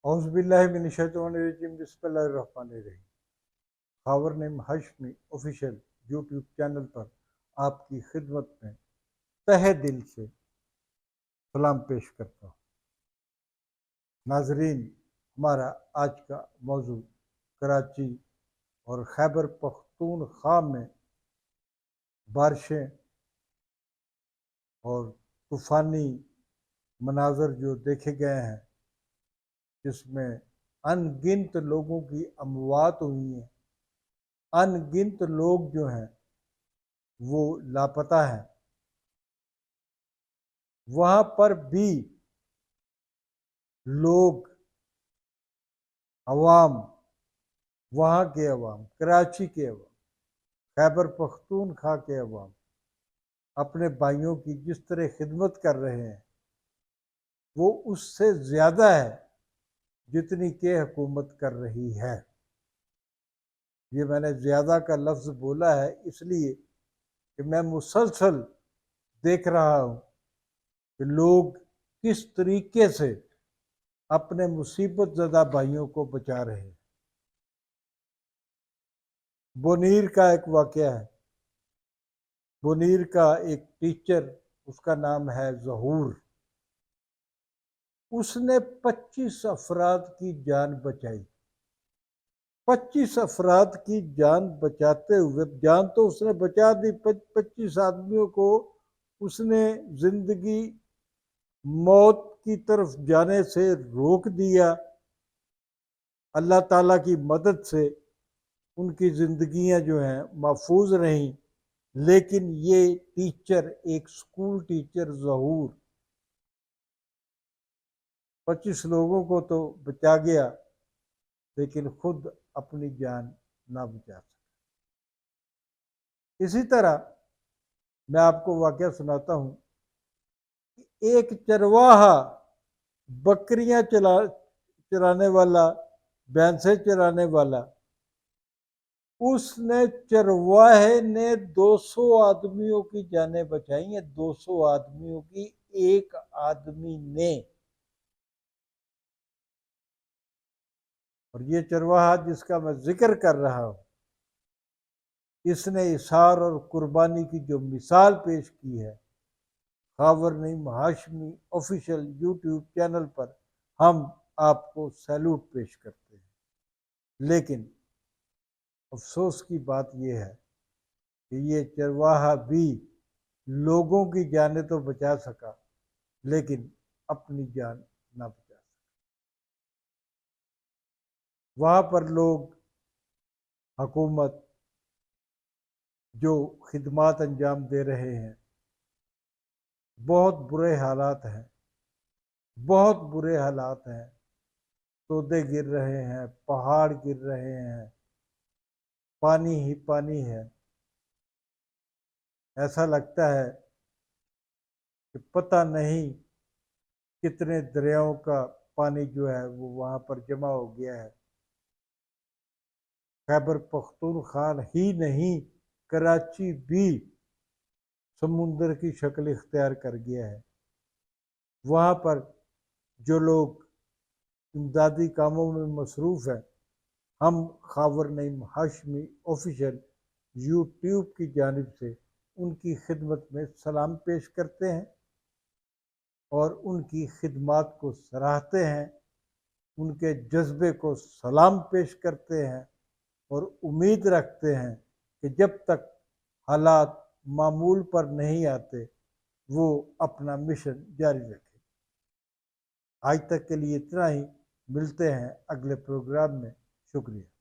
اعوذ باللہ من الشیطان الرجیم، بسم اللہ الرحمن الرحیم۔ خاور نعیم ہاشمی آفیشیل یوٹیوب چینل پر آپ کی خدمت میں تہہ دل سے سلام پیش کرتا ہوں۔ ناظرین، ہمارا آج کا موضوع کراچی اور خیبر پختونخوا میں بارشیں اور طوفانی مناظر جو دیکھے گئے ہیں، جس میں ان گنت لوگوں کی اموات ہوئی ہیں، ان گنت لوگ جو ہیں وہ لاپتہ ہیں، وہاں پر بھی لوگ، عوام، وہاں کے عوام، کراچی کے عوام، خیبر پختونخوا کے عوام اپنے بھائیوں کی جس طرح خدمت کر رہے ہیں وہ اس سے زیادہ ہے جتنی کہ حکومت کر رہی ہے۔ یہ میں نے زیادہ کا لفظ بولا ہے اس لیے کہ میں مسلسل دیکھ رہا ہوں کہ لوگ کس طریقے سے اپنے مصیبت زدہ بھائیوں کو بچا رہے ہیں۔ بونیر کا ایک واقعہ ہے۔ بونیر کا ایک ٹیچر، اس کا نام ہے ظہور، اس نے 25 افراد کی جان بچائی۔ 25 افراد کی جان بچاتے ہوئے، جان تو اس نے بچا دی، 25 آدمیوں کو اس نے زندگی موت کی طرف جانے سے روک دیا۔ اللہ تعالیٰ کی مدد سے ان کی زندگیاں جو ہیں محفوظ رہیں، لیکن یہ ٹیچر، ایک سکول ٹیچر ظہور، 25 لوگوں کو تو بچا گیا لیکن خود اپنی جان نہ بچا سکا۔ اسی طرح میں آپ کو واقعہ سناتا ہوں کہ ایک چرواہا، بکریاں چرانے والا، بھینسیں چرانے والا، اس نے، چرواہے نے 200 آدمیوں کی جانیں بچائی ہیں، 200 آدمیوں کی ایک آدمی نے۔ اور یہ چرواہا جس کا میں ذکر کر رہا ہوں، اس نے اثار اور قربانی کی جو مثال پیش کی ہے، خاور نعیم ہاشمی آفیشیل یوٹیوب چینل پر ہم آپ کو سیلوٹ پیش کرتے ہیں۔ لیکن افسوس کی بات یہ ہے کہ یہ چرواہا بھی لوگوں کی جانیں تو بچا سکا لیکن اپنی جان نہ بچا سکا۔ وہاں پر لوگ، حکومت جو خدمات انجام دے رہے ہیں، بہت برے حالات ہیں، بہت برے حالات ہیں۔ تودے گر رہے ہیں، پہاڑ گر رہے ہیں، پانی ہی پانی ہے۔ ایسا لگتا ہے کہ پتہ نہیں کتنے دریاؤں کا پانی جو ہے وہ وہاں پر جمع ہو گیا ہے۔ خیبر پختونخوا ہی نہیں، کراچی بھی سمندر کی شکل اختیار کر گیا ہے۔ وہاں پر جو لوگ امدادی کاموں میں مصروف ہیں، ہم خاور نعیم ہاشمی آفیشیل یوٹیوب کی جانب سے ان کی خدمت میں سلام پیش کرتے ہیں اور ان کی خدمات کو سراہتے ہیں، ان کے جذبے کو سلام پیش کرتے ہیں اور امید رکھتے ہیں کہ جب تک حالات معمول پر نہیں آتے وہ اپنا مشن جاری رکھیں۔ آج تک کے لیے اتنا ہی، ملتے ہیں اگلے پروگرام میں۔ شکریہ۔